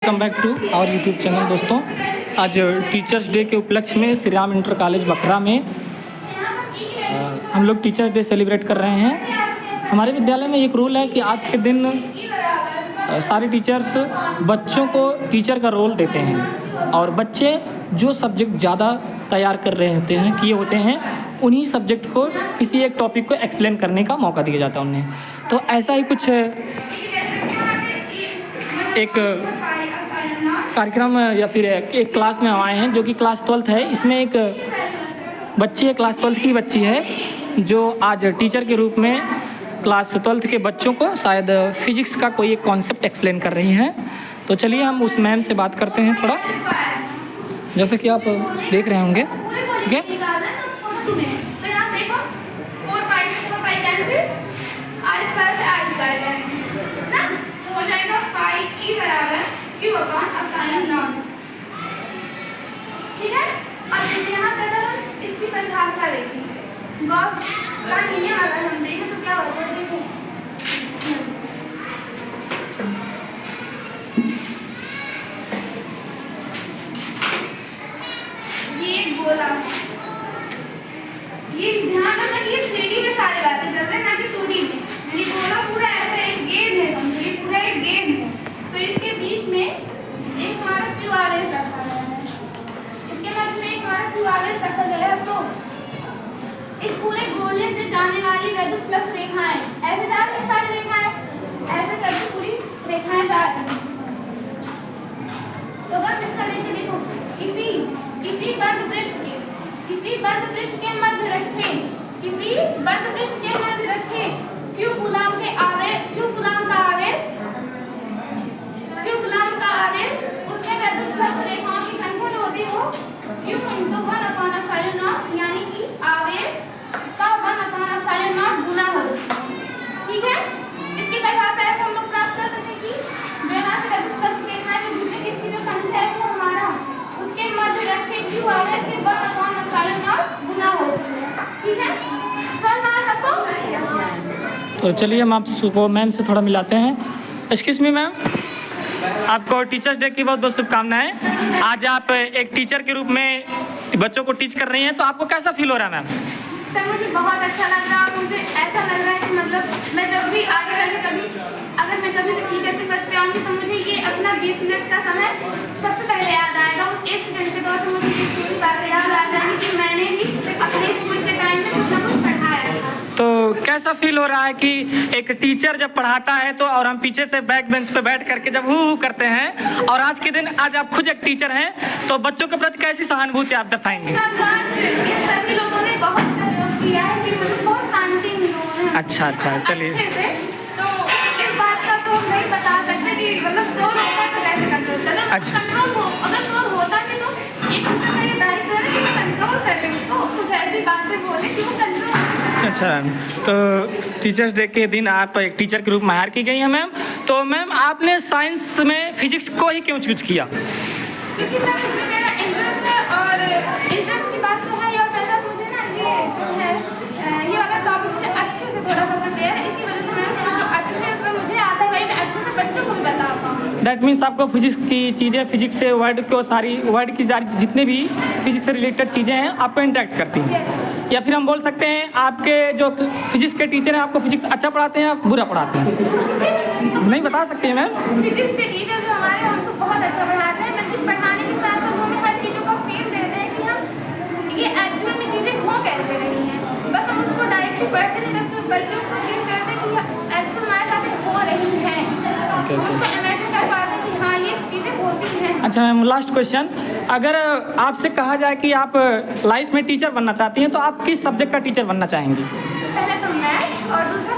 Welcome back to our YouTube channel. दोस्तों, आज teachers day के उपलक्ष्य में श्री राम इंटर कॉलेज बखरा में हम लोग टीचर्स डे सेलिब्रेट कर रहे हैं। हमारे विद्यालय में एक रूल है कि आज के दिन सारे टीचर्स बच्चों को टीचर का रोल देते हैं और बच्चे जो सब्जेक्ट ज़्यादा तैयार कर रहे होते हैं उन्हीं सब्जेक्ट को किसी एक टॉपिक को एक्सप्लेन करने का मौका दिया जाता है उन्हें। तो ऐसा ही कुछ एक कार्यक्रम या फिर एक क्लास में हम आए हैं जो कि क्लास 12th है। इसमें एक बच्ची है, क्लास 12th की बच्ची है जो आज टीचर के रूप में क्लास 12th के बच्चों को शायद फिजिक्स का कोई एक कॉन्सेप्ट एक्सप्लेन कर रही हैं। तो चलिए हम उस मैम से बात करते हैं थोड़ा, जैसे कि आप देख रहे होंगे। ठीक है, ठीक है। और यहाँ से अगर हम इसकी परिभाषा देखें, गॉस का नियम अगर हम देखें तो क्या होगा, देखो ये एक गोला, ये ध्यान रखना कि ये 3D में सारी बातें चल रही है ना कि 2D में। ये गोला पूरा ऐसा एक गेम है, समझिए पूरा एक गेम है। तो इसके बीच में एक हमारा क्यू आवेश रखा गया है, इसके मध्य में एक हमारा क्यू आवेश रखा गया है। तो इस पूरे गोले से जाने वाली विद्युत फ्लक्स रेखाएं ऐसे जा रही हैं, सारी रेखाएं ऐसे करके पूरी रेखाएं जा रही हैं। तो अगर इसका लेके देखो, किसी बंद पृष्ठ के मध्य रखे, किसी बंद पृष्ठ के मध्य रखे क्यू कूलाम का आवेश उसमें विद्युत फ्लक्स रेखाओं की संख्या जो होती है वो Q × 1/ε0 यानी कि आवेश का 1/ε0 गुना होता है। ठीक है, इसकी परिभाषा ऐसे हम लोग प्राप्त कर सकते हैं कि जो यहाँ से विद्युत फ्लक्स रेखाएं जो जुड़े इसकी जो संख्या है वो हमारा उसके मध्य रखे Q आवेश के 1/ε0 गुना होती है। ठीक है, समझ में सबको? तो चलिए हम आपको मैम से थोड़ा मिलाते हैं। एक्सक्यूज मी मैम, आपको टीचर्स डे की बहुत बहुत शुभकामनाएं। आज आप एक टीचर के रूप में बच्चों को टीच कर रही हैं, तो आपको कैसा फील हो रहा है मैम? सर मुझे बहुत अच्छा लग रहा है। मुझे ऐसा लग रहा है कि मतलब मैं जब भी आगे चलकर कभी टीचर के पद पे आऊँगी तो मुझे ये अपना 20 मिनट का समय सबसे पहले याद आएगा। उस 1 सेकंड के दौर से मुझे ये पूरी बातें याद आ जाएंगी कि मैंने भी अपने स्कूल के टाइम में कुछ ना कुछ पढ़ाया था। तो कैसा फील हो रहा है कि एक टीचर जब पढ़ाता है तो और हम पीछे से बैक बेंच पे बैठ करके जब हू करते हैं, और आज के दिन आज आप खुद एक टीचर हैं, तो बच्चों के प्रति कैसी सहानुभूति आप दर्शाएंगे? सभी लोगों ने बहुत सहयोग किया है कि मुझे बहुत शांति मिली है। अच्छा, चलिए। तो इस बात का तो नहीं बता सकते कि मतलब शोर होता तो कैसे कंट्रोल करें। अच्छा, कंट्रोल हो, अगर शोर होता भी तो एक दूसरे का ये दायित्व है कि कंट्रोल कर ले, तो कुछ ऐसी बातें बोले कि वो कंट्रोल। अच्छा मैम, तो टीचर्स डे के दिन आप एक टीचर के रूप में हायर की गई हैं मैम। तो मैम आपने साइंस में फिजिक्स को ही क्यों चूज किया? क्योंकि सर इसमें मेरा इंटरेस्ट है और इंटरेस्ट की बात तो है, और पहला मुझे ना ये जो है ये वाला टॉपिक मुझे अच्छे से थोड़ा सा प्रिपेयर है, इसी वजह से मैं जो अच्छे से मुझे आता है वही मैं अच्छे से बच्चों को भी बता पाऊँ। दैट मीन्स आपको फिजिक्स की चीज़ें, फिजिक्स से वर्ड की सारी जितने भी फिजिक्स से रिलेटेड चीज़ें हैं आपको इंटरेक्ट करती हैं। या फिर हम बोल सकते हैं आपके जो फिजिक्स के टीचर हैं आपको फिजिक्स अच्छा पढ़ाते हैं या बुरा पढ़ाते हैं? नहीं बता सकते हैं मैम? फिजिक्स के टीचर जो हमारे हैं हमको बहुत अच्छा पढ़ाते हैं, बल्कि पढ़ाने के साथ साथ हमें हर चीज़ों का फील देते हैं कि हम ये एक्चुअल में चीज़ें हो कैसे रही हैं। बस हम उसको डायरेक्टली पढ़ते नहीं बल्कि उसको फील करते हैं कि एक्चुअल हमारे साथ हो रही हैं। उसको इमेजिन कर पाते हैं कि हाँ ये चीज़ें होती हैं। अच्छा मैम, लास्ट क्वेश्चन, अगर आपसे कहा जाए कि आप लाइफ में टीचर बनना चाहती हैं तो आप किस सब्जेक्ट का टीचर बनना चाहेंगी? पहले तो मैथ और दूसरा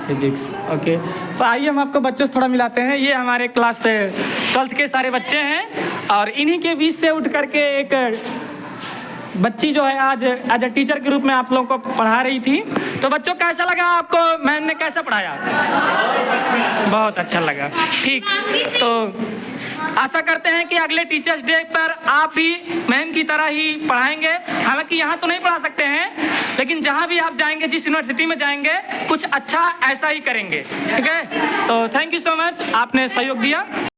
फिजिक्स। ओके, तो आइए हम आपको बच्चों से थोड़ा मिलाते हैं। ये हमारे क्लास 12th के सारे बच्चे हैं और इन्हीं के बीच से उठ करके एक बच्ची जो है आज एज ए टीचर के रूप में आप लोगों को पढ़ा रही थी। तो बच्चों कैसा लगा आपको, मैम ने कैसा पढ़ाया? बहुत अच्छा लगा। ठीक, तो आशा करते हैं कि अगले टीचर्स डे पर आप भी मैम की तरह ही पढ़ाएंगे। हालांकि यहाँ तो नहीं पढ़ा सकते हैं, लेकिन जहाँ भी आप जाएंगे, जिस यूनिवर्सिटी में जाएंगे, कुछ अच्छा ऐसा ही करेंगे। ठीक है, तो थैंक यू सो मच, आपने सहयोग दिया।